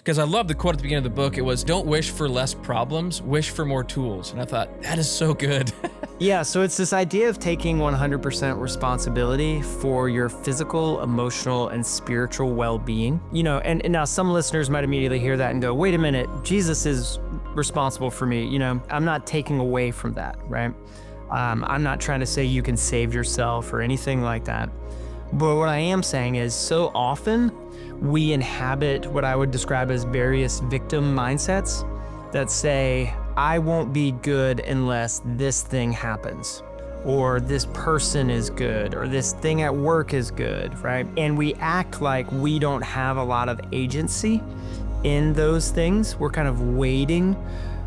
because I love the quote at the beginning of the book. It was, "Don't wish for less problems, wish for more tools." And I thought, that is so good. Yeah, so it's this idea of taking 100% responsibility for your physical, emotional, and spiritual well-being. And now some listeners might immediately hear that and go, wait a minute, Jesus is responsible for me. I'm not taking away from that, right? I'm not trying to say you can save yourself or anything like that. But what I am saying is, so often we inhabit what I would describe as various victim mindsets that say, I won't be good unless this thing happens, or this person is good, or this thing at work is good, right? And we act like we don't have a lot of agency in those things. We're kind of waiting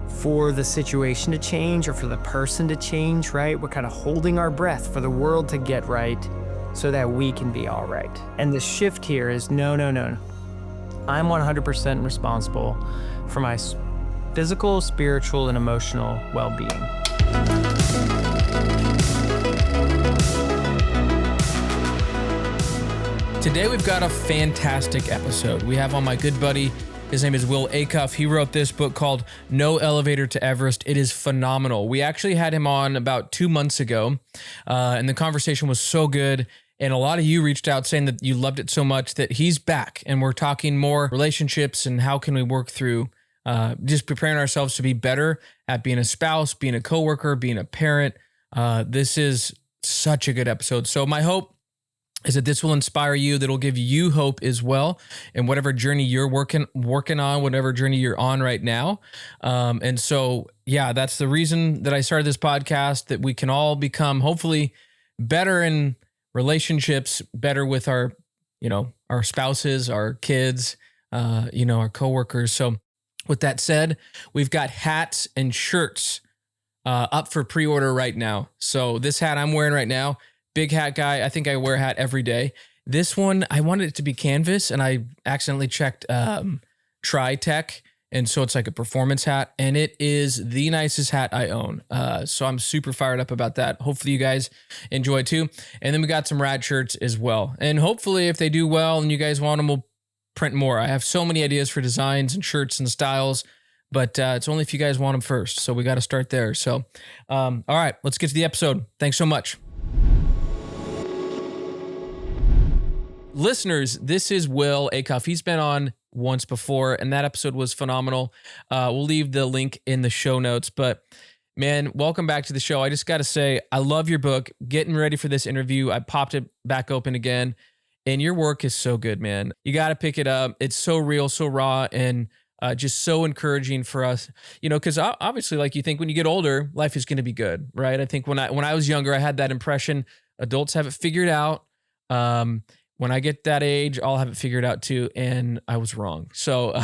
for the situation to change or for the person to change, right? We're kind of holding our breath for the world to get right so that we can be all right. And the shift here is no. I'm 100% responsible for my physical, spiritual, and emotional well-being. Today we've got a fantastic episode. We have on my good buddy, his name is Will Acuff. He wrote this book called No Elevator to Everest. It is phenomenal. We actually had him on about 2 months ago, and the conversation was so good. And a lot of you reached out saying that you loved it so much that he's back, and we're talking more relationships and how can we work through just preparing ourselves to be better at being a spouse, being a coworker, being a parent. This is such a good episode. So my hope is that this will inspire you, that will give you hope as well in whatever journey you're working on, whatever journey you're on right now. And so, yeah, that's the reason that I started this podcast, that we can all become hopefully better in relationships, better with our spouses, our kids, our coworkers. So with that said, we've got hats and shirts up for pre-order right now. So this hat I'm wearing right now, big hat guy. I think I wear a hat every day. This one, I wanted it to be canvas, and I accidentally checked Tri-Tech, and so it's like a performance hat, and it is the nicest hat I own. So I'm super fired up about that. Hopefully you guys enjoy too. And then we got some rad shirts as well. And hopefully if they do well and you guys want them, we'll print more. I have so many ideas for designs and shirts and styles, but it's only if you guys want them first. So we got to start there. So, all right, let's get to the episode. Thanks so much. Listeners, this is Will Acuff. He's been on once before, and that episode was phenomenal. We'll leave the link in the show notes, but man, welcome back to the show. I just got to say, I love your book. Getting ready for this interview, I popped it back open again, and your work is so good, man. You got to pick it up. It's so real, so raw, and just so encouraging for us, because obviously, like, you think when you get older, life is going to be good, right? I think when I was younger, I had that impression adults have it figured out. When I get that age, I'll have it figured out too. And I was wrong. So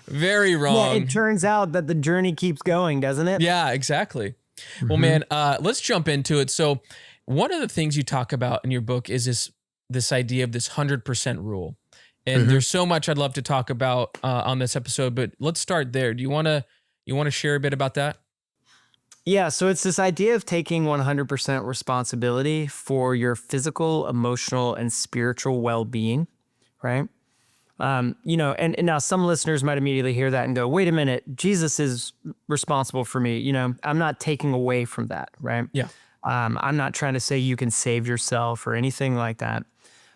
very wrong. Yeah, it turns out that the journey keeps going, doesn't it? Yeah, exactly. Mm-hmm. Well, man, let's jump into it. So one of the things you talk about in your book is this idea of this 100% rule. And there's so much I'd love to talk about on this episode, but let's start there. Do you want to share a bit about that? Yeah, so it's this idea of taking 100% responsibility for your physical, emotional, and spiritual well-being, right? And now some listeners might immediately hear that and go, wait a minute, Jesus is responsible for me. I'm not taking away from that, right? Yeah. I'm not trying to say you can save yourself or anything like that.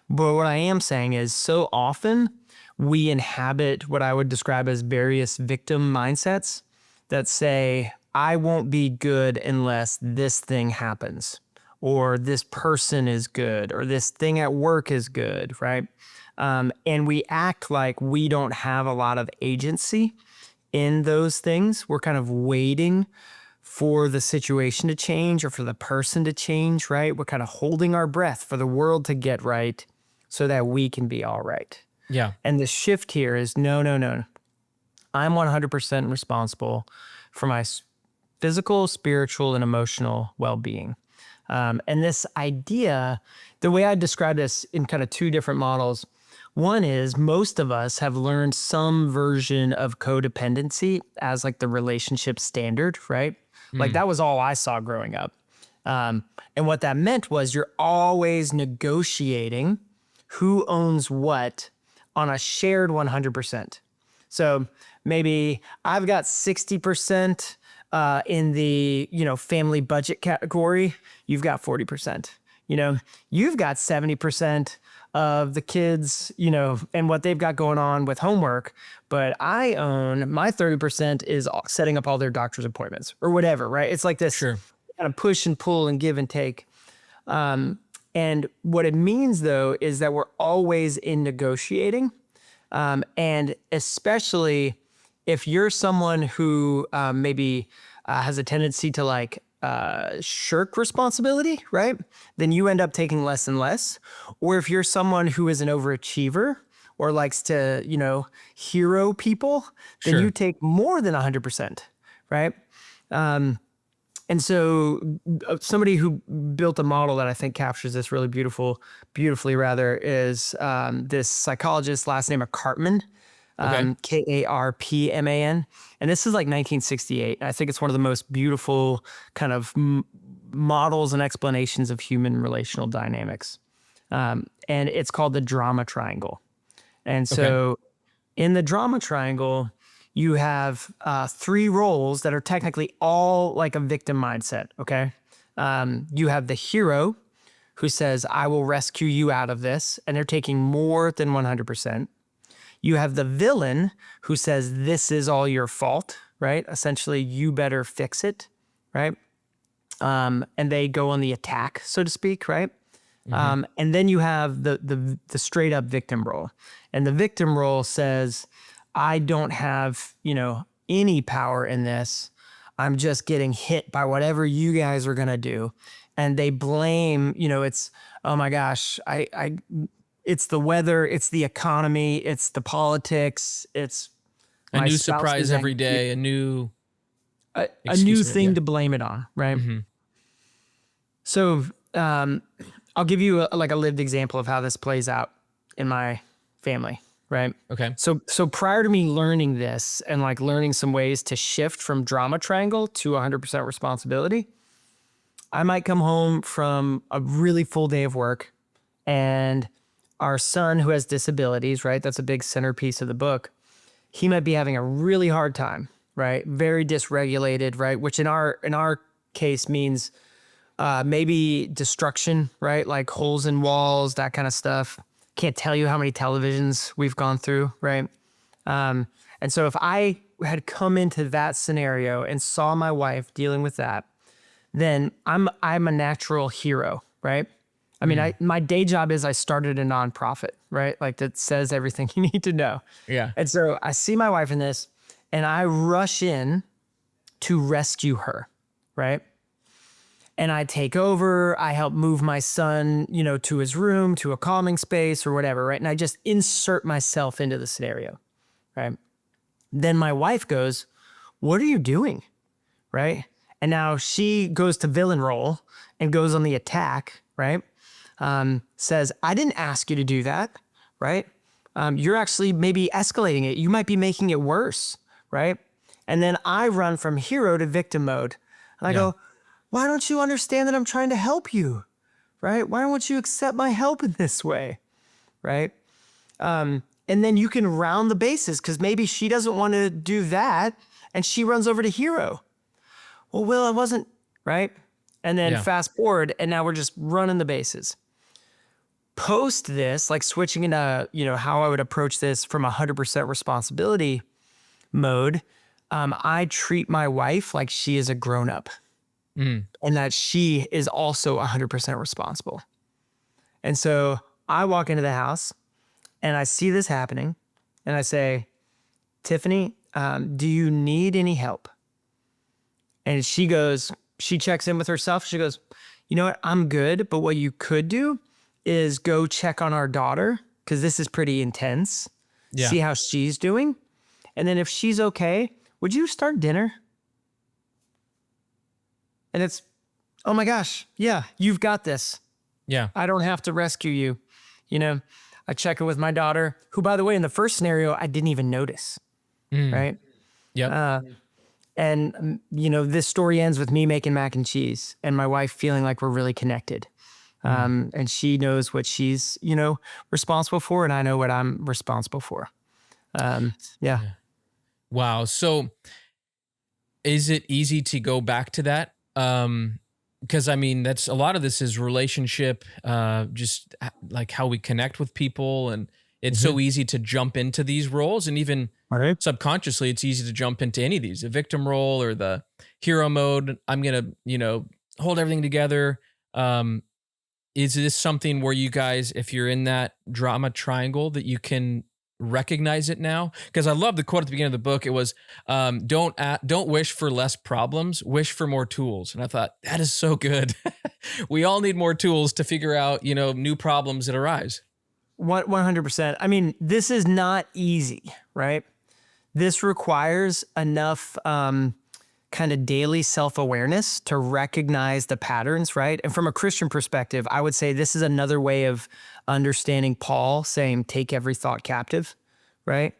But what I am saying is, so often we inhabit what I would describe as various victim mindsets that say, I won't be good unless this thing happens, or this person is good, or this thing at work is good, right? And we act like we don't have a lot of agency in those things. We're kind of waiting for the situation to change or for the person to change, right? We're kind of holding our breath for the world to get right so that we can be all right. Yeah. And the shift here is no. I'm 100% responsible for my physical, spiritual, and emotional well-being. And this idea, the way I describe this in kind of two different models, one is most of us have learned some version of codependency as like the relationship standard, right? Like that was all I saw growing up. And what that meant was you're always negotiating who owns what on a shared 100%. So maybe I've got 60% in the, family budget category. You've got 40%. You've got 70% of the kids, and what they've got going on with homework, but I own my 30% is setting up all their doctor's appointments or whatever, right? It's like this Sure. kind of push and pull and give and take. And what it means though, is that we're always in negotiating. And especially if you're someone who maybe has a tendency to shirk responsibility, right? Then you end up taking less and less. Or if you're someone who is an overachiever or likes to, hero people, then Sure. you take more than 100%, right? And so somebody who built a model that I think captures this really beautifully rather, is this psychologist, last name of Cartman, Okay. Karpman. And this is like 1968. I think it's one of the most beautiful kind of models and explanations of human relational dynamics. And it's called the drama triangle. And so in the drama triangle, you have 3 roles that are technically all like a victim mindset, okay? You have the hero who says, I will rescue you out of this, and they're taking more than 100%. You have the villain who says, this is all your fault, right? Essentially, you better fix it, right? And they go on the attack, so to speak, right? And then you have the straight up victim role. And the victim role says, I don't have, any power in this. I'm just getting hit by whatever you guys are going to do. And they blame, it's, oh my gosh, it's the weather, it's the economy, it's the politics, it's A new surprise every day, a new thing to blame it on, right? So I'll give you a lived example of how this plays out in my family, right? Okay. So prior to me learning this and learning some ways to shift from drama triangle to 100% responsibility, I might come home from a really full day of work, and our son who has disabilities, right? That's a big centerpiece of the book. He might be having a really hard time, right? Very dysregulated, right? Which in our case means maybe destruction, right? Like holes in walls, that kind of stuff. Can't tell you how many televisions we've gone through, right? And so if I had come into that scenario and saw my wife dealing with that, then I'm a natural hero, right? I mean, my day job is I started a nonprofit, right? That says everything you need to know. Yeah. And so I see my wife in this, and I rush in to rescue her, right? And I take over, I help move my son, to his room, to a calming space or whatever, right? And I just insert myself into the scenario, right? Then my wife goes, what are you doing, right? And now she goes to villain role and goes on the attack, right? Says, I didn't ask you to do that, right? You're actually maybe escalating it. You might be making it worse, right? And then I run from hero to victim mode. And I go, why don't you understand that I'm trying to help you, right? Why don't you accept my help in this way, right? And then you can round the bases because maybe she doesn't want to do that and she runs over to hero. Well, Will, I wasn't, right? And then fast forward, and now we're just running the bases. Post this, switching into, how I would approach this from 100% responsibility mode, I treat my wife like she is a grown-up and that she is also 100% responsible. And so I walk into the house and I see this happening and I say, Tiffany, do you need any help? And she checks in with herself. She goes, you know what? I'm good. But what you could do is go check on our daughter because this is pretty intense. Yeah. See how she's doing. And then if she's okay, would you start dinner? And it's, oh my gosh, yeah, you've got this. Yeah. I don't have to rescue you. I check in with my daughter, who, by the way, in the first scenario, I didn't even notice, right? Yep. And, this story ends with me making mac and cheese and my wife feeling like we're really connected, And she knows what she's, responsible for, and I know what I'm responsible for. Yeah. Wow. So is it easy to go back to that? Because I mean, that's a lot of this is relationship, just like how we connect with people. And it's so easy to jump into these roles. And even subconsciously, it's easy to jump into any of these, the victim role or the hero mode. I'm going to, hold everything together. Is this something where you guys, if you're in that drama triangle, that you can recognize it now? Because I love the quote at the beginning of the book. It was, don't wish for less problems, wish for more tools. And I thought, that is so good. We all need more tools to figure out, new problems that arise. 100%. I mean, this is not easy, right? This requires enough kind of daily self-awareness to recognize the patterns, right? And from a Christian perspective, I would say this is another way of understanding Paul saying, take every thought captive, right?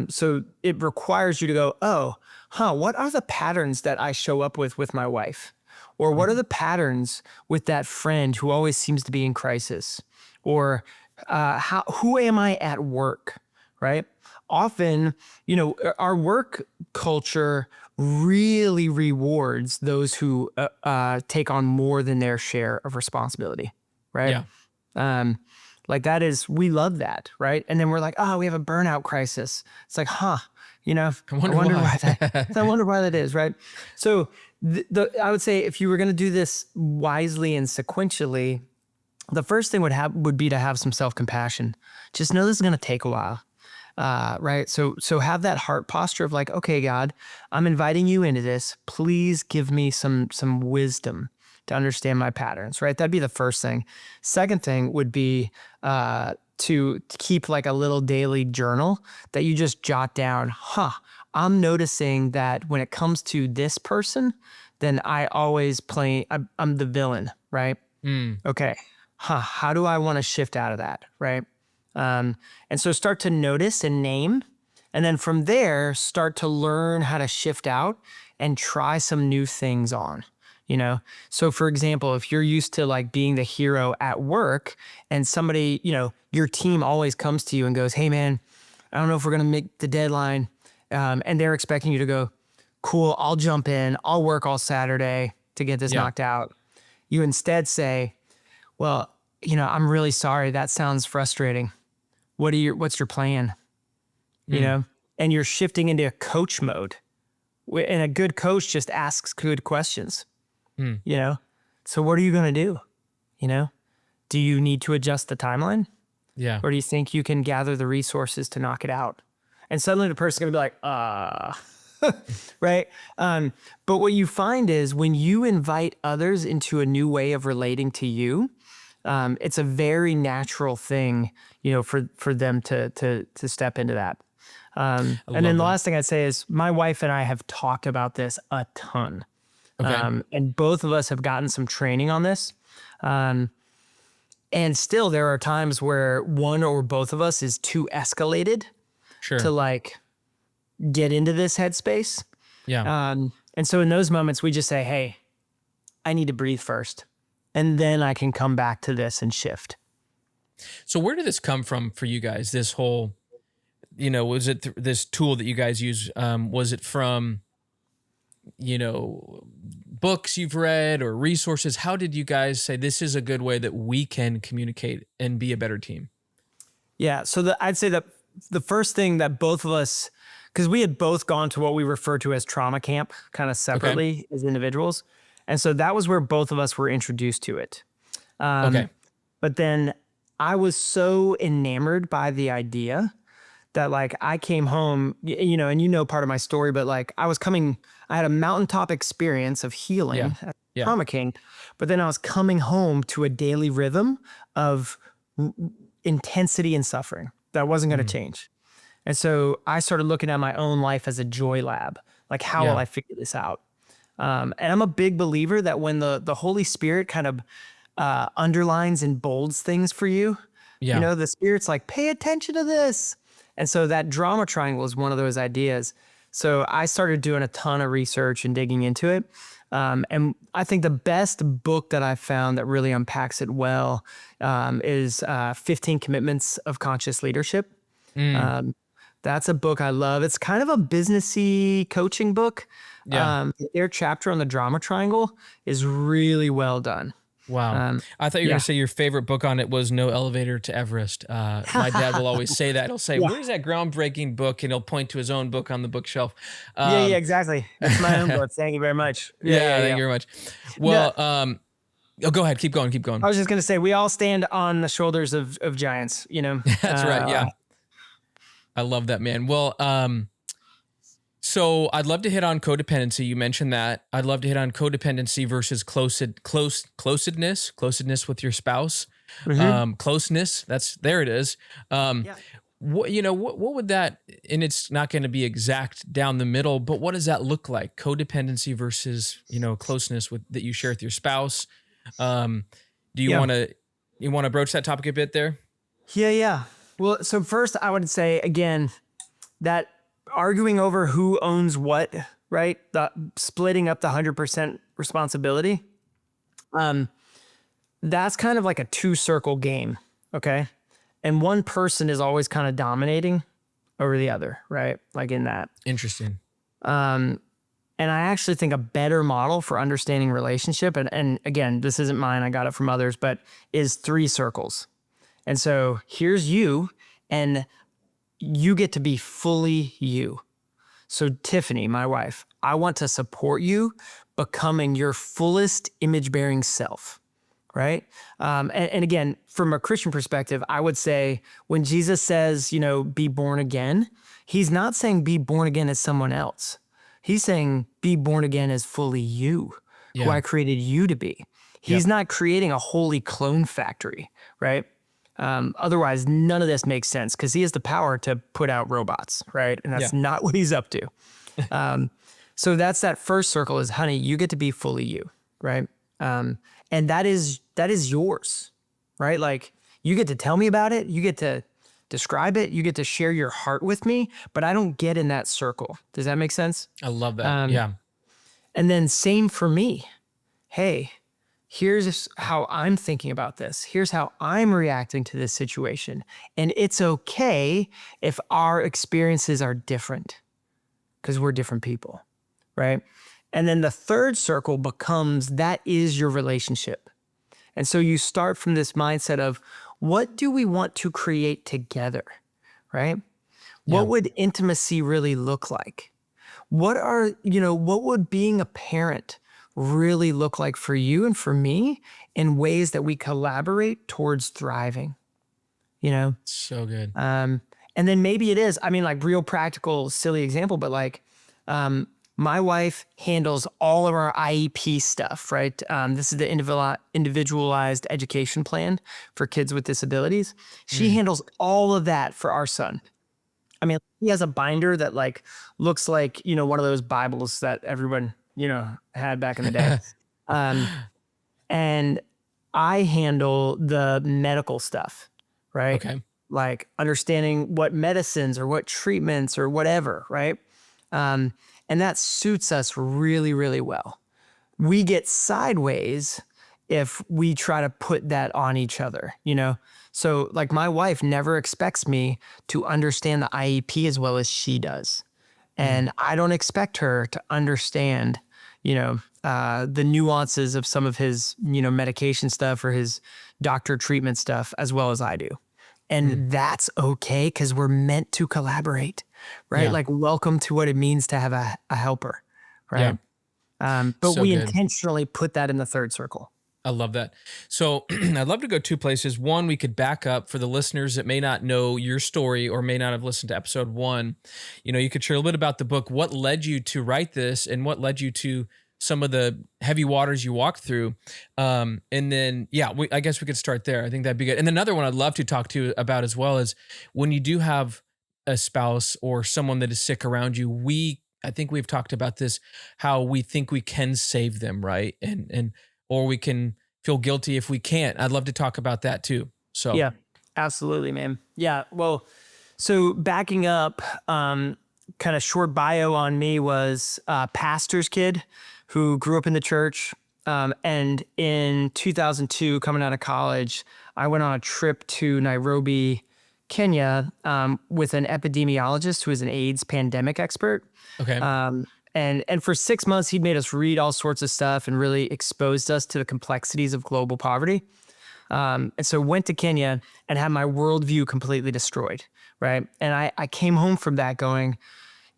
So it requires you to go, what are the patterns that I show up with my wife? Or what are the patterns with that friend who always seems to be in crisis? Or who am I at work, right? Often, our work culture really rewards those who take on more than their share of responsibility, right? Yeah. We love that, right? And then we're like, we have a burnout crisis. It's like, I wonder why that is, right? So I would say if you were going to do this wisely and sequentially, the first thing would be to have some self-compassion. Just know this is going to take a while. Right. So have that heart posture of like, okay, God, I'm inviting you into this. Please give me some wisdom to understand my patterns, right? That'd be the first thing. Second thing would be, to keep like a little daily journal that you just jot down, I'm noticing that when it comes to this person, then I always I'm the villain, right? Okay. How do I want to shift out of that, right? And so start to notice and name, and then from there, start to learn how to shift out and try some new things on, So for example, if you're used to like being the hero at work and somebody, your team always comes to you and goes, hey man, I don't know if we're going to make the deadline. And they're expecting you to go, cool, I'll jump in. I'll work all Saturday to get this knocked out. You instead say, well, I'm really sorry. That sounds frustrating. What's your plan? And you're shifting into a coach mode. And a good coach just asks good questions, So what are you going to do? Do you need to adjust the timeline? Yeah. Or do you think you can gather the resources to knock it out? And suddenly the person's going to be like, right? But what you find is when you invite others into a new way of relating to you, it's a very natural thing, for them to step into that. And then the last thing I'd say is my wife and I have talked about this a ton. Okay. And both of us have gotten some training on this. And still there are times where one or both of us is too escalated to like get into this headspace. Yeah. And so in those moments we just say, hey, I need to breathe first. And then I can come back to this and shift. So where did this come from for you guys? This whole, was it this tool that you guys use? Was it from, books you've read or resources? How did you guys say this is a good way that we can communicate and be a better team? Yeah. So I'd say that the first thing that both of us, because we had both gone to what we refer to as trauma camp kind of separately as individuals. And so that was where both of us were introduced to it. But then I was so enamored by the idea that like I came home, and part of my story, but like I had a mountaintop experience of healing at Trauma King, but then I was coming home to a daily rhythm of intensity and suffering that wasn't going to change. And so I started looking at my own life as a joy lab. Like, how will I figure this out? And I'm a big believer that when the Holy Spirit kind of underlines and bolds things for you, the Spirit's like, pay attention to this. And so that drama triangle is one of those ideas. So I started doing a ton of research and digging into it. And I think the best book that I found that really unpacks it well is 15 Commitments of Conscious Leadership. That's a book I love. It's kind of a businessy coaching book. Yeah. Their chapter on the drama triangle is really well done. Wow. I thought you were going to say your favorite book on it was No Elevator to Everest. My dad will always say that. He'll say, Yeah. where's that groundbreaking book? And he'll point to his own book on the bookshelf. Yeah, exactly. It's my own book. Thank you very much. Thank you very much. Well, go ahead. Keep going. I was just going to say, we all stand on the shoulders of giants, That's right. Yeah. I love that, man. Well, so I'd love to hit on codependency. You mentioned that. I'd love to hit on codependency versus closeness with your spouse. Closeness. There it is. What would that, and it's not going to be exact down the middle, but what does that look like? Codependency versus, closeness that you share with your spouse. Do you want to broach that topic a bit there? Yeah. Well, so first I would say, again, that arguing over who owns what, right? The splitting up the 100% responsibility. That's kind of like a 2-circle game. Okay. And one person is always kind of dominating over the other, right? Like in that. Interesting. And I actually think a better model for understanding relationship, and again, this isn't mine, I got it from others, but is 3 circles. And so here's you, and you get to be fully you. So Tiffany, my wife, I want to support you becoming your fullest image-bearing self, right? And again, from a Christian perspective, I would say when Jesus says, be born again, he's not saying be born again as someone else. He's saying be born again as fully you, who I created you to be. He's not creating a holy clone factory, right? Otherwise, none of this makes sense because he has the power to put out robots, right? And that's not what he's up to. So that's that first circle is, honey, you get to be fully you, right? And that is yours, right? Like you get to tell me about it. You get to describe it. You get to share your heart with me, but I don't get in that circle. Does that make sense? I love that. And then same for me. Hey, here's how I'm thinking about this. Here's how I'm reacting to this situation. And it's okay if our experiences are different because we're different people, right? And then the third circle becomes that is your relationship. And so you start from this mindset of what do we want to create together, right? What would intimacy really look like? What would being a parent really look like for you and for me in ways that we collaborate towards thriving, So good. And then maybe it is, like real practical, silly example, but like, my wife handles all of our IEP stuff, right? This is the individualized education plan for kids with disabilities. She handles all of that for our son. He has a binder that like looks like, one of those Bibles that everyone, had back in the day. And I handle the medical stuff, right? Okay. Like understanding what medicines or what treatments or whatever, right? And that suits us really, really well. We get sideways if we try to put that on each other, So like my wife never expects me to understand the IEP as well as she does. And I don't expect her to understand, the nuances of some of his, medication stuff or his doctor treatment stuff as well as I do. And that's okay because we're meant to collaborate, right? Yeah. Like welcome to what it means to have a helper, right? But So we good. intentionally put that in the third circle. I love that. So I'd love to go 2 places. One, we could back up for the listeners that may not know your story or may not have listened to episode 1. You could share a little bit about the book, what led you to write this and what led you to some of the heavy waters you walked through. And then, I guess we could start there. I think that'd be good. And another one I'd love to talk to you about as well is when you do have a spouse or someone that is sick around you, I think we've talked about this, how we think we can save them, right? Or we can feel guilty if we can't. I'd love to talk about that too. So yeah, absolutely, man. Yeah. Well, so backing up, kind of short bio on me was pastor's kid who grew up in the church. And in 2002, coming out of college, I went on a trip to Nairobi, Kenya, with an epidemiologist who is an AIDS pandemic expert. Okay. And for 6 months, he made us read all sorts of stuff and really exposed us to the complexities of global poverty. And so went to Kenya and had my worldview completely destroyed, right? And I came home from that going,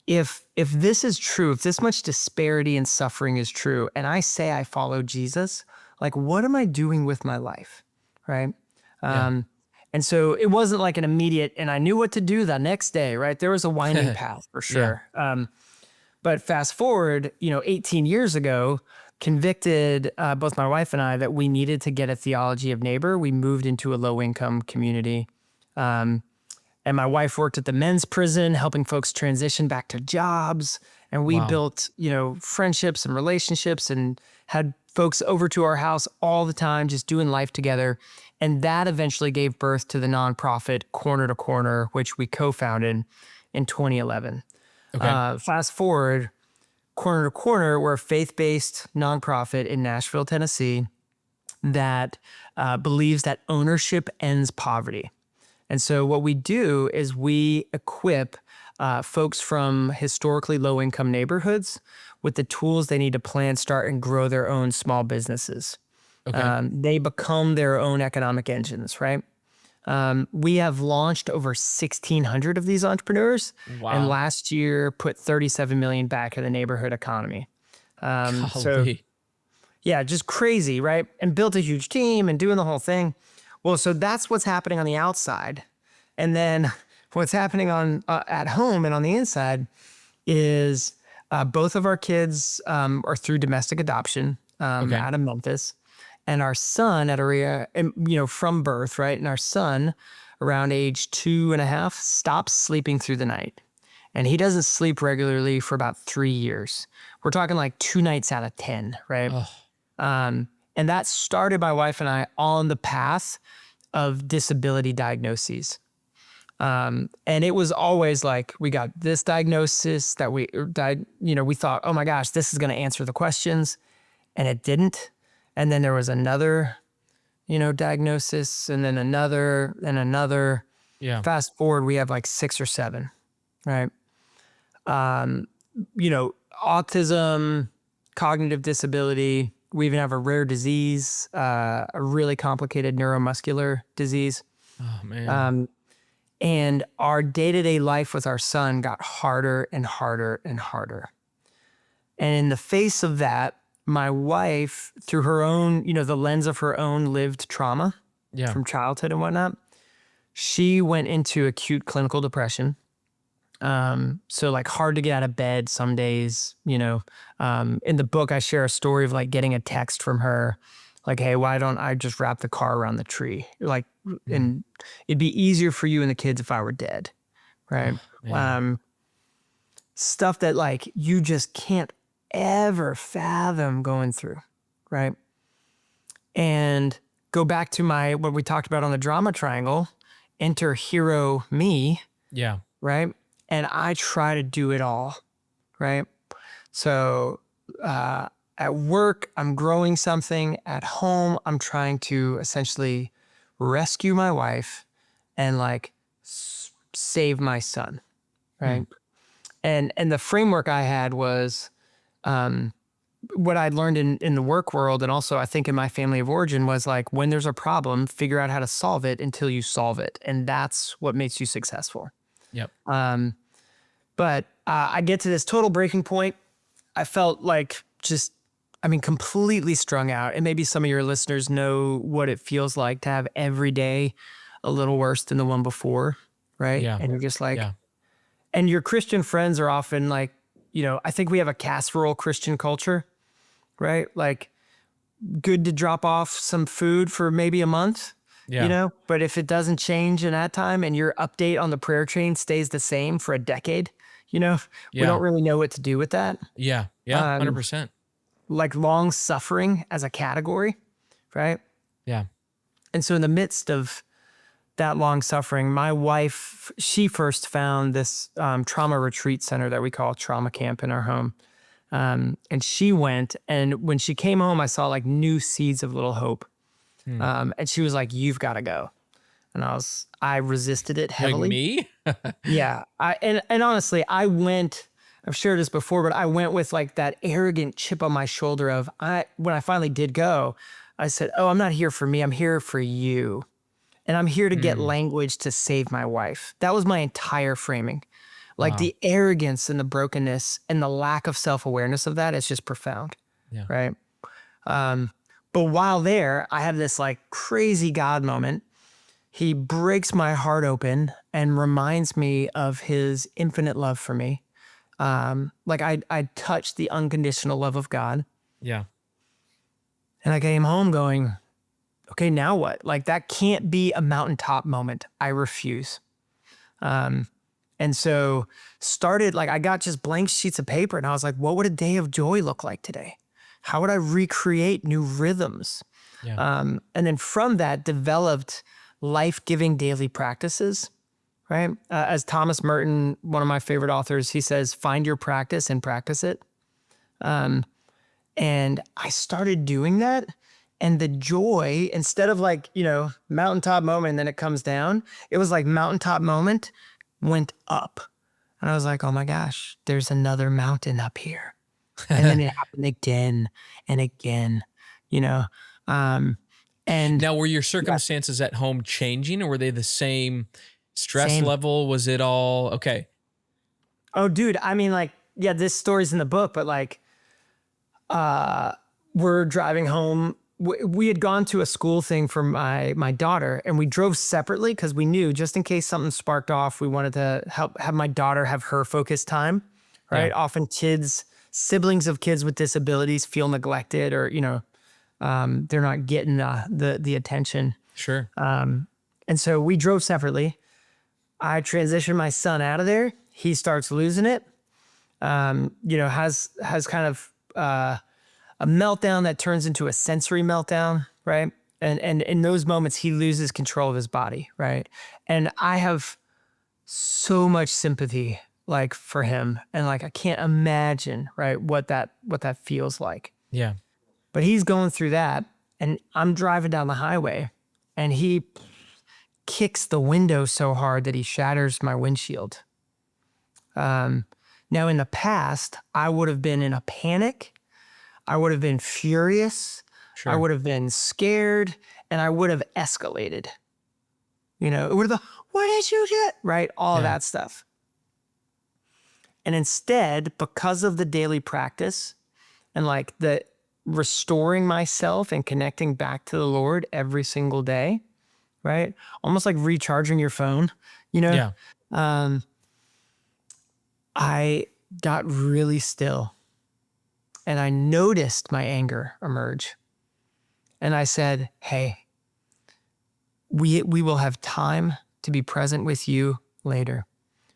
if this is true, if this much disparity and suffering is true, and I say I follow Jesus, like, what am I doing with my life, right? Yeah. And so it wasn't like an immediate, and I knew what to do the next day, right? There was a winding path for sure. But fast forward, 18 years ago, convicted both my wife and I that we needed to get a theology of neighbor. We moved into a low-income community. And my wife worked at the men's prison, helping folks transition back to jobs. And we built, friendships and relationships and had folks over to our house all the time, just doing life together. And that eventually gave birth to the nonprofit Corner to Corner, which we co-founded in 2011. Okay. Fast forward, Corner to Corner, we're a faith-based nonprofit in Nashville, Tennessee, that believes that ownership ends poverty. And so what we do is we equip folks from historically low-income neighborhoods with the tools they need to plan, start, and grow their own small businesses. Okay. They become their own economic engines, right? We have launched over 1,600 of these entrepreneurs, and last year put $37 million back in the neighborhood economy. So yeah, just crazy, right? And built a huge team and doing the whole thing. Well, so that's what's happening on the outside. And then what's happening on at home and on the inside is both of our kids are through domestic adoption out of Memphis. And our son from birth, right? And our son around age 2.5 stops sleeping through the night. And he doesn't sleep regularly for about 3 years. We're talking like 2 nights out of 10, right? And that started my wife and I on the path of disability diagnoses. And it was always like, we got this diagnosis that we thought, oh my gosh, this is going to answer the questions. And it didn't. And then there was another, diagnosis, and then another, and another. Yeah. Fast forward, we have like 6 or 7, right? Autism, cognitive disability. We even have a rare disease, a really complicated neuromuscular disease. Oh, man. And our day-to-day life with our son got harder and harder and harder. And in the face of that, my wife, through her own, the lens of her own lived trauma from childhood and whatnot, she went into acute clinical depression. So like hard to get out of bed some days, in the book, I share a story of like getting a text from her, like, hey, why don't I just wrap the car around the tree? Like, and it'd be easier for you and the kids if I were dead. Right. Stuff that like, you just can't ever fathom going through, right? And go back to what we talked about on the drama triangle, enter hero me. Yeah. Right? And I try to do it all, right? So at work, I'm growing something. At home, I'm trying to essentially rescue my wife and like save my son, right? And the framework I had was what I'd learned in the work world, and also I think in my family of origin, was like, when there's a problem, figure out how to solve it until you solve it. And that's what makes you successful. Yep. But I get to this total breaking point. I felt like completely strung out. And maybe some of your listeners know what it feels like to have every day a little worse than the one before, right? Yeah. And you're just like, and your Christian friends are often like, I think we have a casserole Christian culture, right? Like, good to drop off some food for maybe a month, but if it doesn't change in that time and your update on the prayer chain stays the same for a decade, we don't really know what to do with that. Yeah. Yeah. 100%. Like long suffering as a category, right? Yeah. And so in the midst of that long suffering, my wife, she first found this trauma retreat center that we call trauma camp in our home. And she went, and when she came home, I saw like new seeds of little hope. And she was like, "You've got to go." And I resisted it Like heavily. me? Yeah. And honestly, I've shared this before, but I went with like that arrogant chip on my shoulder of when I finally did go, I said, "Oh, I'm not here for me. I'm here for you. And I'm here to get language to save my wife." That was my entire framing. Like the arrogance and the brokenness and the lack of self-awareness of that is just profound. Yeah. Right. But while there, I have this like crazy God moment. He breaks my heart open and reminds me of his infinite love for me. Like I touched the unconditional love of God. Yeah. And I came home going, okay, now what? Like that can't be a mountaintop moment. I refuse. And so started like I got just blank sheets of paper and I was like, what would a day of joy look like today? How would I recreate new rhythms? Yeah. And then from that developed life-giving daily practices, right? As Thomas Merton, one of my favorite authors, he says, find your practice and practice it. And I started doing that. And the joy, instead of like, mountaintop moment and then it comes down, it was like mountaintop moment went up. And I was like, oh my gosh, there's another mountain up here. And then it happened again and again, and Now, were your circumstances at home changing, or were they the same stress Same. level? Was it all okay? Oh, dude. I mean, like, yeah, this story's in the book, but like, we're driving home. We had gone to a school thing for my daughter, and we drove separately because we knew just in case something sparked off, we wanted to have my daughter have her focused time, right? Yeah. Often siblings of kids with disabilities feel neglected or, they're not getting the attention. Sure. And so we drove separately. I transitioned my son out of there. He starts losing it. Has kind of a meltdown that turns into a sensory meltdown, right? And in those moments, he loses control of his body, right? And I have so much sympathy, like for him, and like I can't imagine, right, what that feels like. Yeah. But he's going through that, and I'm driving down the highway, and he kicks the window so hard that he shatters my windshield. Now, in the past, I would have been in a panic. I would have been furious. Sure. I would have been scared, and I would have escalated. It would have, what did you get? Right? All of that stuff. And instead, because of the daily practice and like the restoring myself and connecting back to the Lord every single day, right? Almost like recharging your phone, Yeah. I got really still and I noticed my anger emerge. And I said, hey, we will have time to be present with you later.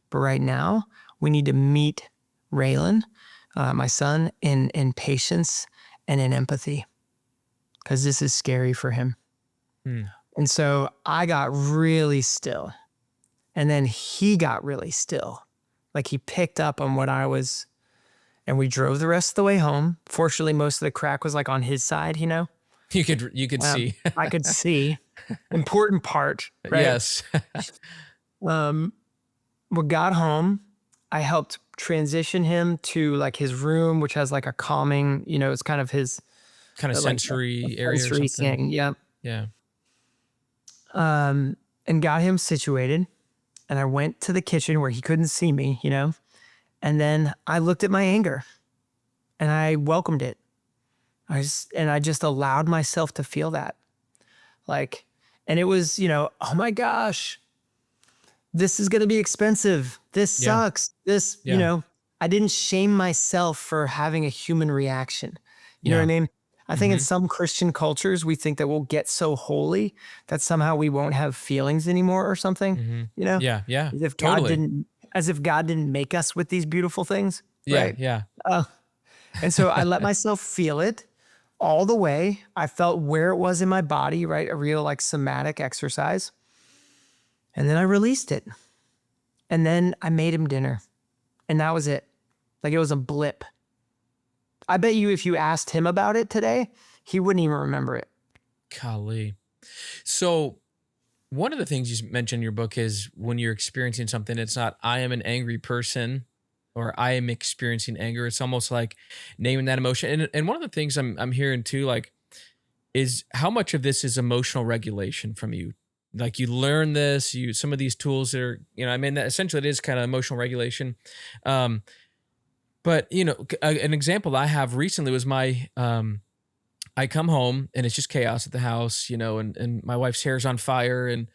But right now, we need to meet Raylan, my son, in patience and in empathy, because this is scary for him. And so I got really still. And then he got really still. Like he picked up on what I was, and we drove the rest of the way home. Fortunately, most of the crack was like on his side, You could see. I could see. Important part, right? Yes. We got home. I helped transition him to like his room, which has like a calming, it's kind of his Kind of sensory like area sensory or something. thing. Yeah. Yeah. And got him situated. And I went to the kitchen where he couldn't see me, and then I looked at my anger and I welcomed it. I just allowed myself to feel that. Like, and it was, oh my gosh, this is going to be expensive. This sucks. This, I didn't shame myself for having a human reaction. You know what I mean? I think in some Christian cultures, we think that we'll get so holy that somehow we won't have feelings anymore or something, Yeah. Yeah. As if Totally. God didn't make us with these beautiful things. Yeah. Right? Yeah. And so I let myself feel it all the way. I felt where it was in my body, right? A real like somatic exercise. And then I released it. And then I made him dinner. And that was it. Like it was a blip. I bet you if you asked him about it today, he wouldn't even remember it. Golly. So one of the things you mentioned in your book is when you're experiencing something, it's not, I am an angry person or I am experiencing anger. It's almost like naming that emotion. And one of the things I'm hearing too, like, is how much of this is emotional regulation from you? Like you learn this, some of these tools that are, I mean, that essentially it is kind of emotional regulation. Um, but an example I have recently was I come home and it's just chaos at the house, and my wife's hair's on fire and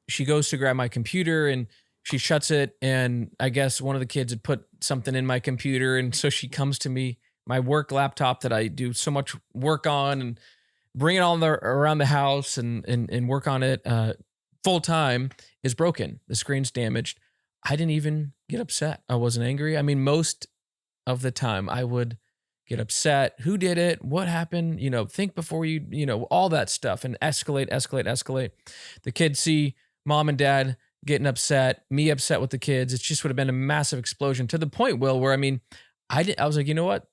she goes to grab my computer and she shuts it. And I guess one of the kids had put something in my computer. And so she comes to me, my work laptop that I do so much work on and bring it all around the house and work on it full time is broken. The screen's damaged. I didn't even get upset. I wasn't angry. I mean, most of the time I would get upset. Who did it? What happened? Think before all that stuff and escalate. The kids see mom and dad getting upset, me upset with the kids. It just would have been a massive explosion to the point, Will, where I was like, you know what?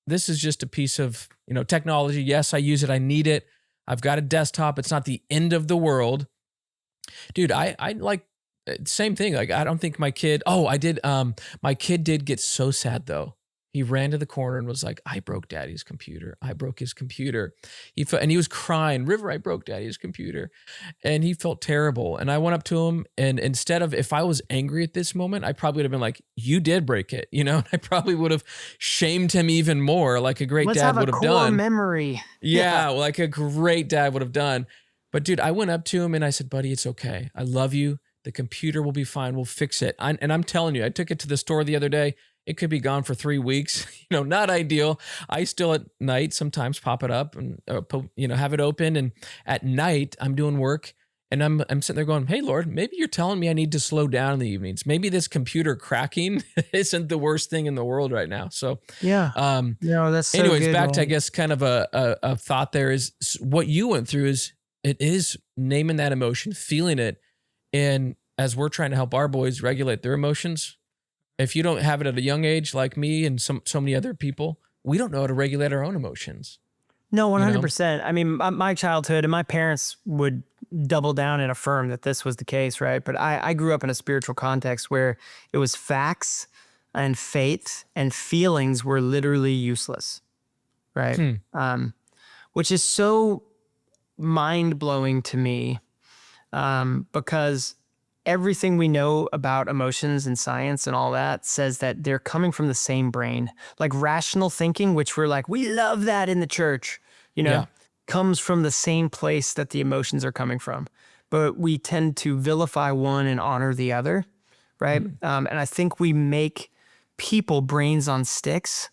This is just a piece of, technology. Yes, I use it. I need it. I've got a desktop. It's not the end of the world. Dude, I like same thing. Like, I don't think my kid, my kid did get so sad though. He ran to the corner and was like, I broke daddy's computer. I broke his computer. And he was crying, River, I broke daddy's computer. And he felt terrible. And I went up to him and instead of, if I was angry at this moment, I probably would have been like, you did break it. I probably would have shamed him even more like a great dad would have done. Let's have a core memory. Yeah, like a great dad would have done. But dude, I went up to him and I said, buddy, it's okay. I love you. The computer will be fine. We'll fix it. And I'm telling you, I took it to the store the other day. It could be gone for 3 weeks. Not ideal. I still at night sometimes pop it up and have it open. And at night I'm doing work and I'm sitting there going, hey Lord, maybe you're telling me I need to slow down in the evenings. Maybe this computer cracking isn't the worst thing in the world right now. So yeah. That's so anyways, good, back man. to I guess kind of a thought there is what you went through it is naming that emotion, feeling it, and as we're trying to help our boys regulate their emotions. If you don't have it at a young age, like me and so many other people, we don't know how to regulate our own emotions. No, 100%. I mean, my childhood and my parents would double down and affirm that this was the case, right? But I grew up in a spiritual context where it was facts and faith and feelings were literally useless, right? Which is so mind-blowing to me because everything we know about emotions and science and all that says that they're coming from the same brain. Like rational thinking, which we're like, we love that in the church, comes from the same place that the emotions are coming from. But we tend to vilify one and honor the other, right? And I think we make people brains on sticks,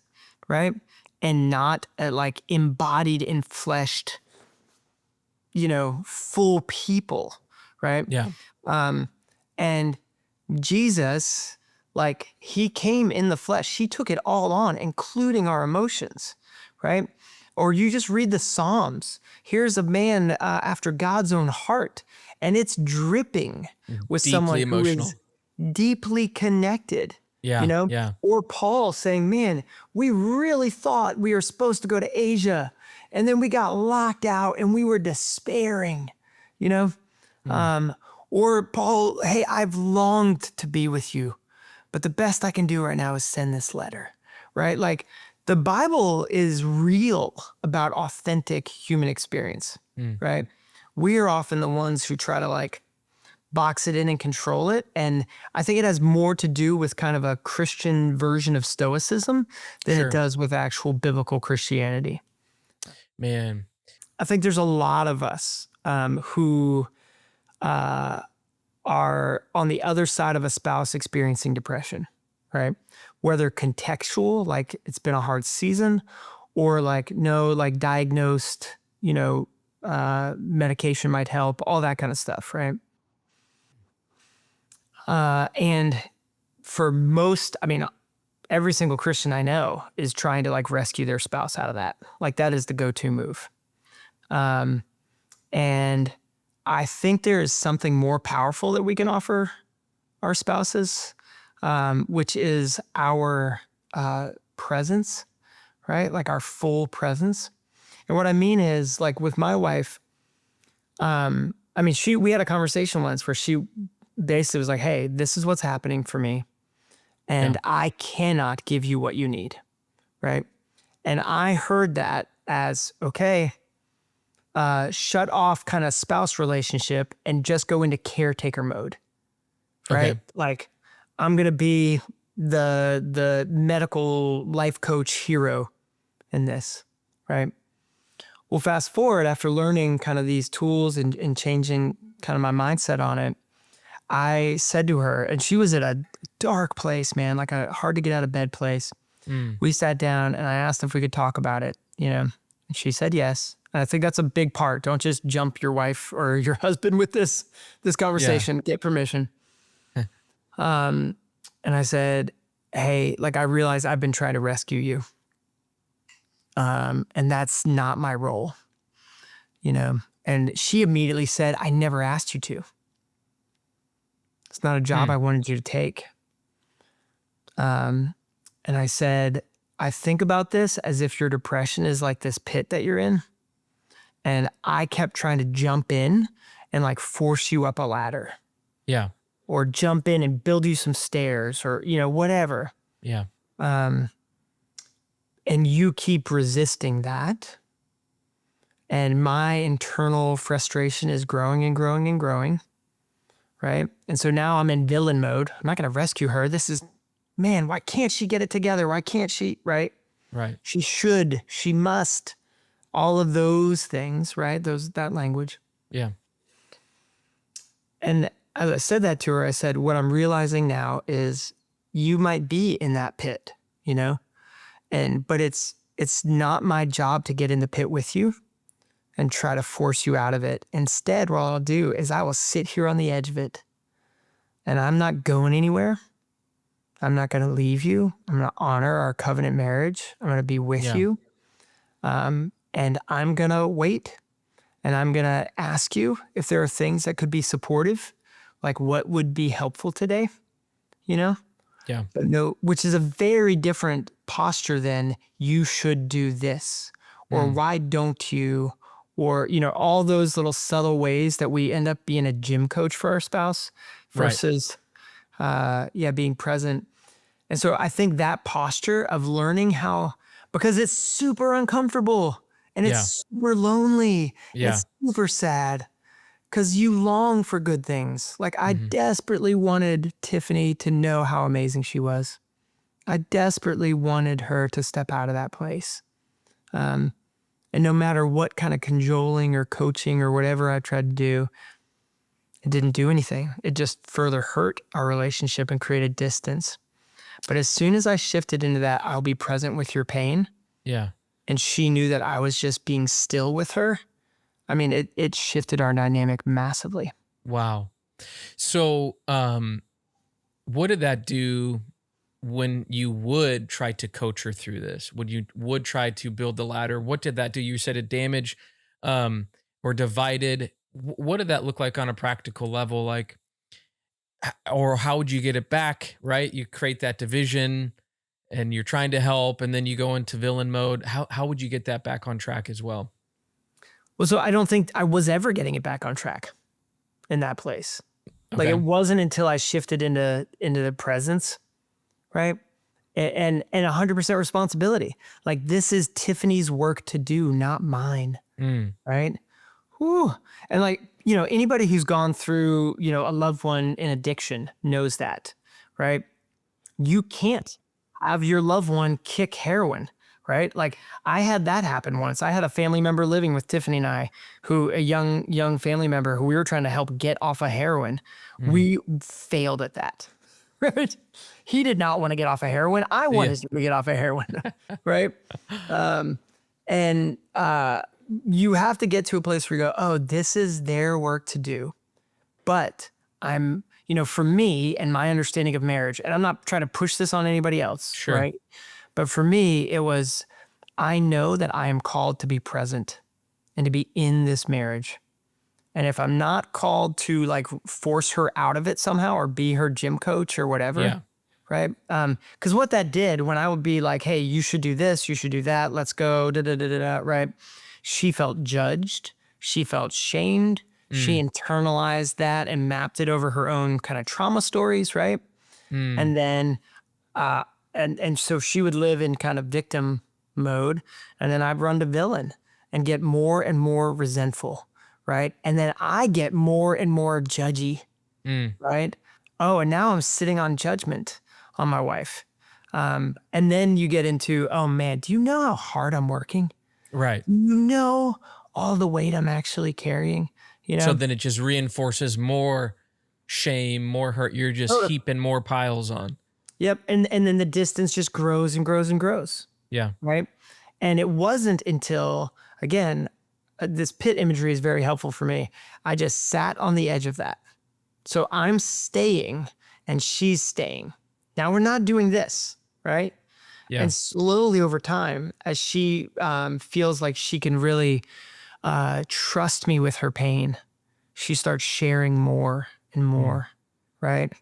right? And not like embodied, enfleshed, full people, right? Yeah. And Jesus, like he came in the flesh, he took it all on, including our emotions, right? Or you just read the Psalms. Here's a man after God's own heart, and it's dripping with Deeply someone emotional. who is deeply connected. Yeah, yeah. Or Paul saying, man, we really thought we were supposed to go to Asia, and then we got locked out and we were despairing, Or Paul, hey, I've longed to be with you, but the best I can do right now is send this letter, right? Like the Bible is real about authentic human experience, right? We are often the ones who try to like box it in and control it. And I think it has more to do with kind of a Christian version of Stoicism than it does with actual biblical Christianity. Man. I think there's a lot of us who are on the other side of a spouse experiencing depression, right? Whether contextual, like it's been a hard season, or like, no, like diagnosed, medication might help, all that kind of stuff, right? And for most, I mean, every single Christian I know is trying to like rescue their spouse out of that. Like that is the go-to move. And I think there is something more powerful that we can offer our spouses, which is our presence, right? Like our full presence. And what I mean is, like with my wife, we had a conversation once where she basically was like, hey, this is what's happening for me. And I cannot give you what you need, right? And I heard that as, okay, shut off kind of spouse relationship and just go into caretaker mode, right? Okay. Like I'm going to be the medical life coach hero in this, right? Well, fast forward after learning kind of these tools and changing kind of my mindset on it, I said to her, and she was at a dark place, man, like a hard to get out of bed place. We sat down and I asked if we could talk about it, and she said yes. And I think that's a big part. Don't just jump your wife or your husband with this conversation. Get permission. And I said, hey, like I realize I've been trying to rescue you. And that's not my role, And she immediately said, I never asked you to. It's not a job I wanted you to take. And I said, I think about this as if your depression is like this pit that you're in. And I kept trying to jump in and like force you up a ladder. Yeah. Or jump in and build you some stairs or, whatever. Yeah. And you keep resisting that. And my internal frustration is growing and growing and growing. Right. And so now I'm in villain mode. I'm not going to rescue her. This is, man, why can't she get it together? Why can't she? Right. Right. She should, she must, all of those things, right? That language. Yeah. And as I said that to her, I said, what I'm realizing now is you might be in that pit, but it's not my job to get in the pit with you and try to force you out of it. Instead, what I'll do is I will sit here on the edge of it and I'm not going anywhere. I'm not going to leave you. I'm going to honor our covenant marriage. I'm going to be with you. And I'm going to wait and I'm going to ask you if there are things that could be supportive, like what would be helpful today, Yeah. But no, which is a very different posture than you should do this or why don't you, or, all those little subtle ways that we end up being a gym coach for our spouse versus, being present. And so I think that posture of learning how, because it's super uncomfortable and it's super lonely. It's super sad because you long for good things. Like I desperately wanted Tiffany to know how amazing she was. I desperately wanted her to step out of that place. And no matter what kind of cajoling or coaching or whatever I tried to do, it didn't do anything. It just further hurt our relationship and created distance. But as soon as I shifted into that, I'll be present with your pain. Yeah. And she knew that I was just being still with her. I mean, it shifted our dynamic massively. Wow. So, what did that do when you would try to coach her through this? Would try to build the ladder? What did that do? You said it damaged, or divided. What did that look like on a practical level? Like, or how would you get it back? Right? You create that division and you're trying to help and then you go into villain mode. How would you get that back on track as well? Well, so I don't think I was ever getting it back on track in that place. Okay. Like it wasn't until I shifted into the presence, right? And 100% responsibility. Like this is Tiffany's work to do, not mine, right? Whew. And like, anybody who's gone through, a loved one in addiction knows that, right? You can't have your loved one kick heroin, right? Like I had that happen once. I had a family member living with Tiffany and I, a young family member who we were trying to help get off of heroin. We failed at that, right? He did not want to get off of heroin. I wanted him to get off of heroin, right? You have to get to a place where you go, oh, this is their work to do. But I'm, for me and my understanding of marriage, and I'm not trying to push this on anybody else, right? But for me, it was, I know that I am called to be present and to be in this marriage. And if I'm not called to like force her out of it somehow or be her gym coach or whatever, right? Because what that did when I would be like, hey, you should do this, you should do that, let's go, da da da da da, right? She felt judged, she felt shamed, she internalized that and mapped it over her own kind of trauma stories, right? Mm. And then, and so she would live in kind of victim mode, and then I'd run to villain and get more and more resentful, right? And then I get more and more judgy, right? Oh, and now I'm sitting on judgment on my wife. And then you get into, oh man, do you know how hard I'm working? Right. You know all the weight I'm actually carrying, you So know? then it just reinforces more shame, more hurt. You're just Totally. heaping more piles on. Yep. And then the distance just grows and grows and grows, Yeah. right? And it wasn't until, again, this pit imagery is very helpful for me. I just sat on the edge of that. So I'm staying and she's staying. Now we're not doing this, right? Yeah. And slowly over time, as she feels like she can really trust me with her pain, she starts sharing more and more, right?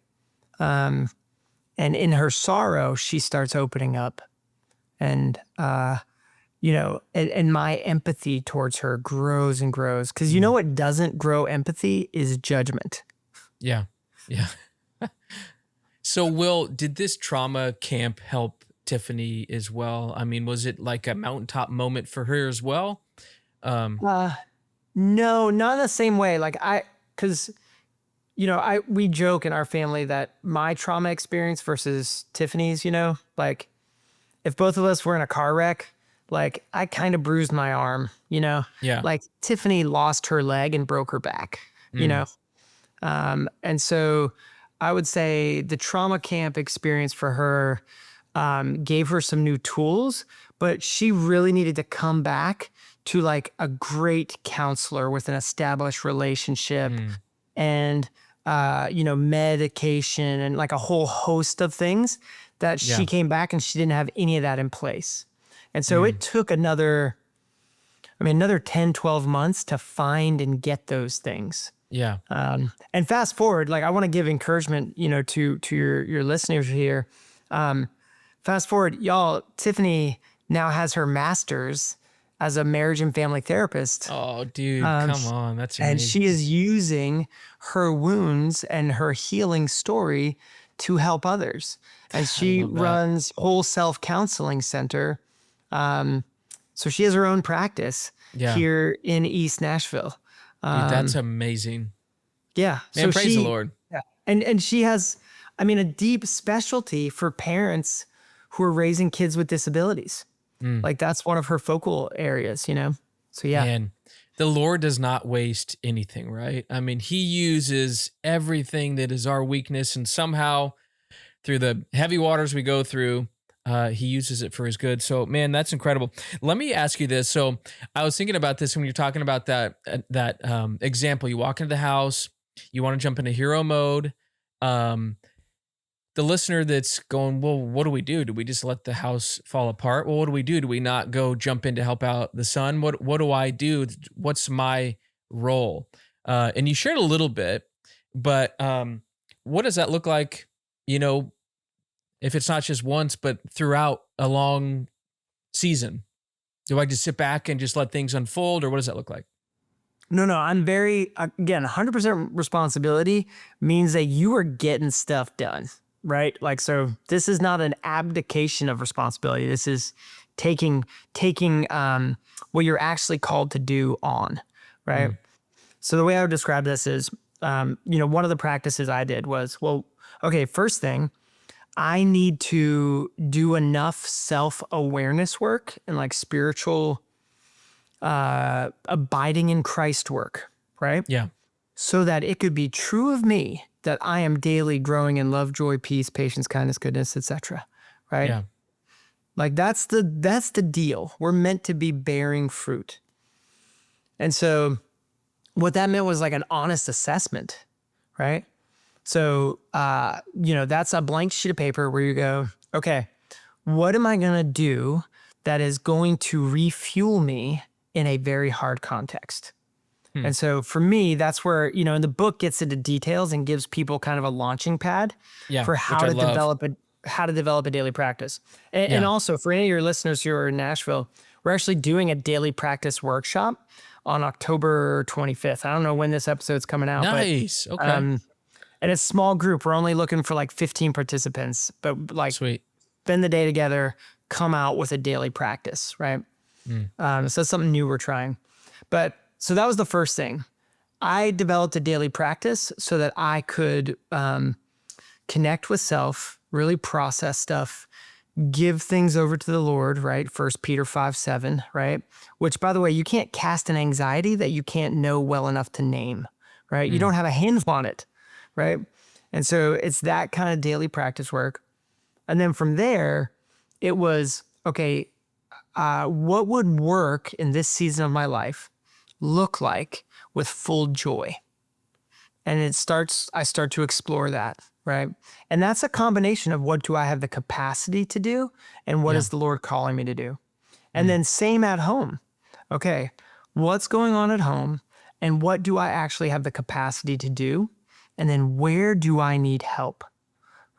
And in her sorrow, she starts opening up. And, and my empathy towards her grows and grows. Because you know what doesn't grow empathy is judgment. Yeah. Yeah. So, Will, did this trauma camp help Tiffany as well? I mean, was it like a mountaintop moment for her as well? No, not in the same way. Because we joke in our family that my trauma experience versus Tiffany's, like if both of us were in a car wreck, like I kind of bruised my arm, Yeah. like Tiffany lost her leg and broke her back, and so I would say the trauma camp experience for her gave her some new tools, but she really needed to come back to like a great counselor with an established relationship and, medication and like a whole host of things that she came back and she didn't have any of that in place. And so it took another 10, 12 months to find and get those things. Yeah. And fast forward, like I want to give encouragement, to your listeners here. Fast forward, y'all, Tiffany now has her master's as a marriage and family therapist. Oh, dude, come on. That's amazing. And she is using her wounds and her healing story to help others. And she runs Whole Self Counseling Center. So she has her own practice here in East Nashville. Dude, that's amazing. Yeah. Man, praise the Lord. Yeah. And she has, a deep specialty for parents who are raising kids with disabilities. Like that's one of her focal areas, So yeah. Man, the Lord does not waste anything, right? I mean, he uses everything that is our weakness, and somehow through the heavy waters we go through, he uses it for his good. So, man, that's incredible. Let me ask you this. So I was thinking about this when you're talking about that example. You walk into the house, you want to jump into hero mode. The listener that's going, well, what do we do? Do we just let the house fall apart? Well, what do we do? Do we not go jump in to help out the son? What do I do? What's my role? And you shared a little bit, but what does that look like, if it's not just once, but throughout a long season? Do I just sit back and just let things unfold, or what does that look like? No, I'm again, 100% responsibility means that you are getting stuff done, right? Like, so this is not an abdication of responsibility. This is taking what you're actually called to do on, right? So the way I would describe this is, one of the practices I did was, well, okay, first thing, I need to do enough self-awareness work and like spiritual abiding in Christ work, right? Yeah. So that it could be true of me that I am daily growing in love, joy, peace, patience, kindness, goodness, etc. Right? Yeah. Like that's the deal. We're meant to be bearing fruit. And so what that meant was like an honest assessment, right? So, that's a blank sheet of paper where you go, okay, what am I going to do that is going to refuel me in a very hard context? And so for me, that's where, and the book gets into details and gives people kind of a launching pad for how to develop how to develop a daily practice. And, Yeah. and also for any of your listeners who are in Nashville, we're actually doing a daily practice workshop on October 25th. I don't know when this episode's coming out, Nice. but Okay. and it's a small group. We're only looking for like 15 participants, but like Sweet. spend the day together, come out with a daily practice, right? So that's something new we're trying. But so that was the first thing. I developed a daily practice so that I could connect with self, really process stuff, give things over to the Lord, right? 1 Peter 5:7, right? Which, by the way, you can't cast an anxiety that you can't know well enough to name, right? You don't have a handle on it, right? And so it's that kind of daily practice work. And then from there, it was, okay, what would work in this season of my life look like with full joy? And I start to explore that, right? And that's a combination of what do I have the capacity to do and what is the Lord calling me to do? And then same at home. Okay, what's going on at home and what do I actually have the capacity to do? And then where do I need help,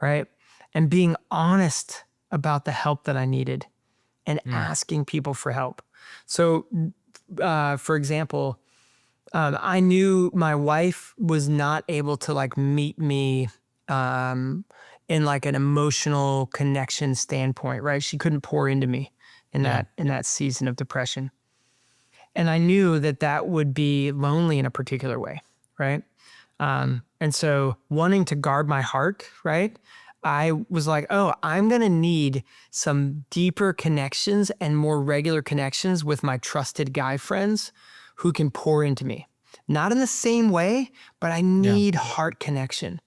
right? And being honest about the help that I needed and asking people for help. So, for example, I knew my wife was not able to like meet me in like an emotional connection standpoint, right? She couldn't pour into me in that season of depression. And I knew that that would be lonely in a particular way, right? And so wanting to guard my heart, right? I was like, oh, I'm going to need some deeper connections and more regular connections with my trusted guy friends who can pour into me. Not in the same way, but I need heart connection.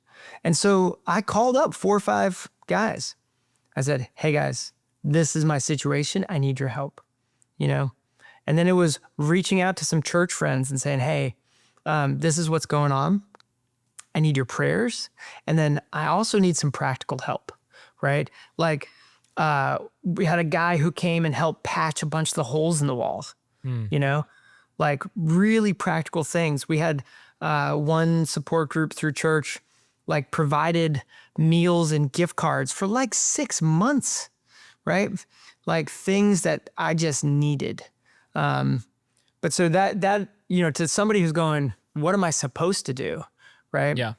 And so I called up 4 or 5 guys. I said, hey guys, this is my situation. I need your help, you know? And then it was reaching out to some church friends and saying, hey, this is what's going on. I need your prayers. And then I also need some practical help, right? Like we had a guy who came and helped patch a bunch of the holes in the walls, you know, like really practical things. We had one support group through church, like provided meals and gift cards for like 6 months, right? Like things that I just needed. But so that, you know, to somebody who's going, what am I supposed to do? Right? Yeah.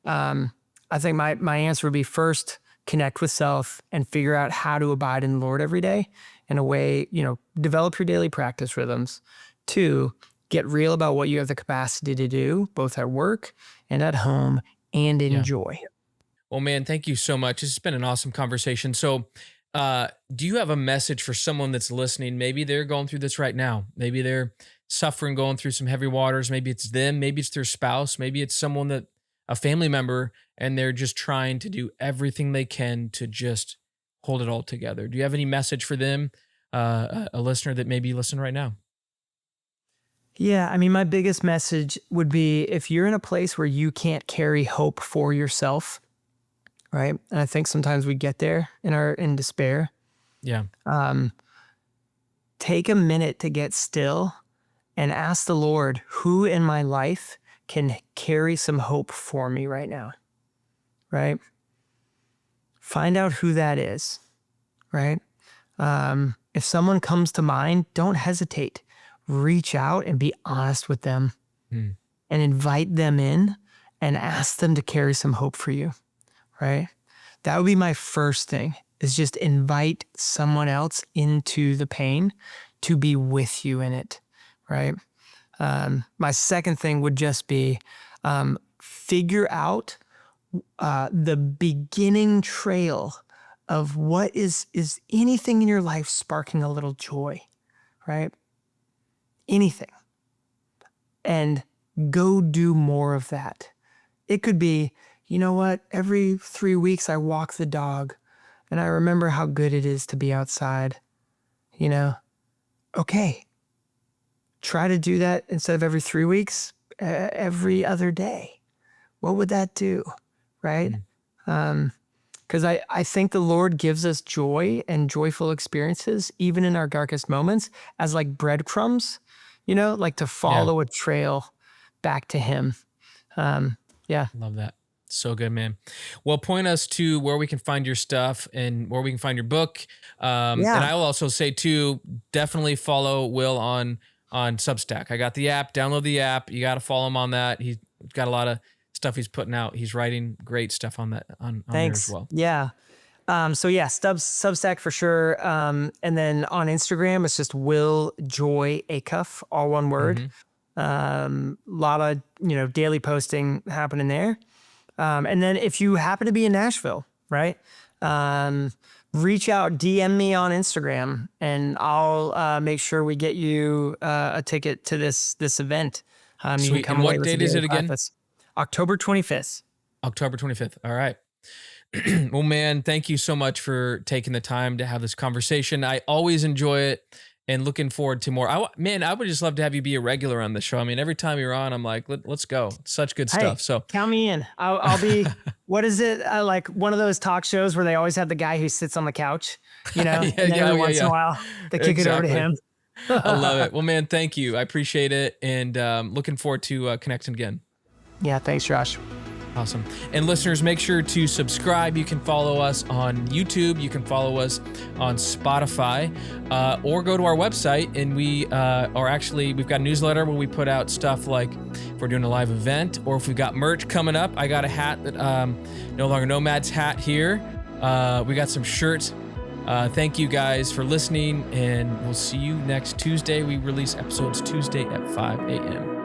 I think my answer would be first, connect with self and figure out how to abide in the Lord every day in a way, you know, develop your daily practice rhythms. 2, get real about what you have the capacity to do, both at work and at home, and enjoy. Well, man, thank you so much. This has been an awesome conversation. So, do you have a message for someone that's listening? Maybe they're going through this right now. Maybe they're suffering, going through some heavy waters. Maybe it's them. Maybe it's their spouse. Maybe it's someone that a family member, and they're just trying to do everything they can to just hold it all together. Do you have any message for them? A listener that may be listening right now? Yeah, I mean, my biggest message would be if you're in a place where you can't carry hope for yourself, right? And I think sometimes we get there in despair. Yeah. Take a minute to get still and ask the Lord, who in my life can carry some hope for me right now, right? Find out who that is, right? If someone comes to mind, don't hesitate. Reach out and be honest with them and invite them in and ask them to carry some hope for you, right? That would be my first thing, is just invite someone else into the pain to be with you in it, right? My second thing would just be figure out the beginning trail of what is anything in your life sparking a little joy, right? Anything. And go do more of that. It could be, you know what, every 3 weeks I walk the dog and I remember how good it is to be outside, you know? Okay. Try to do that instead of every 3 weeks, every other day. What would that do, right? Because I think the Lord gives us joy and joyful experiences, even in our darkest moments, as like breadcrumbs, you know, like to follow a trail back to Him. Yeah. Love that. So good, man. Well, point us to where we can find your stuff and where we can find your book. And I will also say too, definitely follow Will on Substack. I got the app, download the app. You got to follow him on that. He's got a lot of stuff he's putting out. He's writing great stuff on that, on there as well. Yeah. Substack for sure. And then on Instagram, it's just Will Joy Acuff, all one word. Lot of, daily posting happening there. And then if you happen to be in Nashville, right? Reach out, DM me on Instagram, and I'll make sure we get you a ticket to this event. Sweet. And what date is it again? October 25th. October 25th. All right. Well, man, thank you so much for taking the time to have this conversation. I always enjoy it. And looking forward to more. I would just love to have you be a regular on the show. I mean, every time you're on, I'm like, let's go. Such good stuff. So count me in. I'll be, what is it? Like one of those talk shows where they always have the guy who sits on the couch, and then every once in a while they kick it over to him. I love it. Well, man, thank you. I appreciate it. And looking forward to connecting again. Yeah. Thanks, Josh. Awesome. And listeners, make sure to subscribe. You can follow us on YouTube. You can follow us on Spotify, or go to our website. And we've got a newsletter where we put out stuff like if we're doing a live event, or if we've got merch coming up. I got a hat that No Longer Nomads hat here. We got some shirts. Thank you guys for listening, and we'll see you next Tuesday. We release episodes Tuesday at 5 a.m.